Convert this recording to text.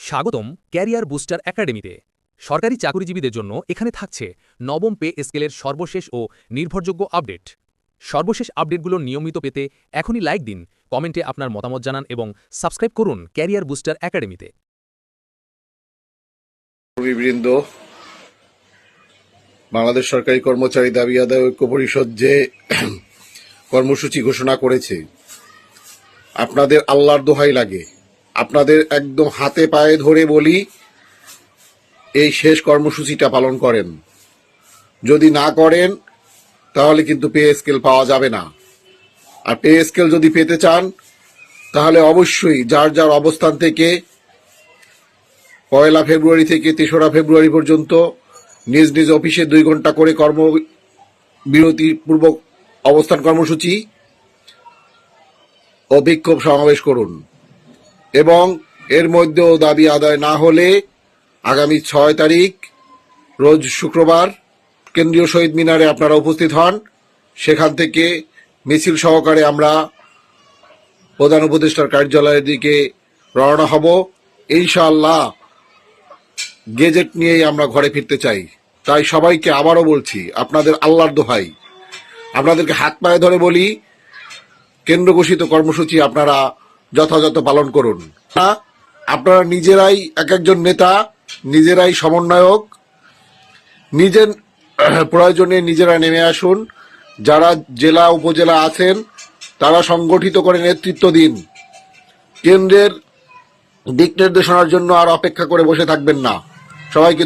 স্বাগতম career booster একাডেমিতে। সরকারি চাকরিজীবীদের জন্য এখানে থাকছে নবম পে স্কেলের সর্বশেষ ও নির্ভরযোগ্য আপডেট। সর্বশেষ আপডেটগুলো নিয়মিত পেতে এখনই লাইক দিন, কমেন্টে আপনার মতামত জানান এবং সাবস্ক্রাইব করুন ক্যারিয়ার বুস্টার একাডেমিতে। কর্মীবৃন্দ, বাংলাদেশ সরকারি কর্মচারী দাবি আদায় ঐক্য পরিষদ যে কর্মসূচি ঘোষণা করেছে, আপনাদের আল্লাহর দোহাই লাগে, আপনাদের একদম হাতে পায়ে ধরে বলি, এই শেষ কর্মসূচিটা পালন করেন। যদি না করেন তাহলে কিন্তু পে স্কেল পাওয়া যাবে না। আর পে স্কেল যদি পেতে চান তাহলে অবশ্যই যার যার অবস্থান থেকে 1 ফেব্রুয়ারি থেকে 3রা ফেব্রুয়ারি পর্যন্ত নিজ নিজ অফিসে 2 ঘন্টা করে কর্মবিরতি পূর্বক অবস্থান কর্মসূচি ও বিক্ষোভ সমাবেশ করুন। এবং এর মধ্যেও দাবি আদায় না হলে আগামী 6 তারিখ রোজ শুক্রবার কেন্দ্রীয় শহীদ মিনারে আপনারা উপস্থিত হন। সেখান থেকে মিছিল সহকারে আমরা প্রধান উপদেষ্টার কার্যালয়ের দিকে রওনা হব। ইনশাআল্লাহ গেজেট নিয়েই আমরা ঘরে ফিরতে চাই। তাই সবাইকে আবারও বলছি, আপনাদের আল্লাহর দোহাই, আপনাদেরকে হাত পায়ে ধরে বলি, কেন্দ্র ঘোষিত কর্মসূচি আপনারা যথাযথ পালন করুন। আপনারা নিজেরাই এক একজন নেতা, নিজেরাই সমন্বয়ক, নিজের প্রয়োজনে নিজেরা নেমে আসুন। যারা জেলা উপজেলা আছেন তারা সংগঠিত করে নেতৃত্ব দিন। কেন্দ্রের দিক নির্দেশনার জন্য আর অপেক্ষা করে বসে থাকবেন না। সবাইকে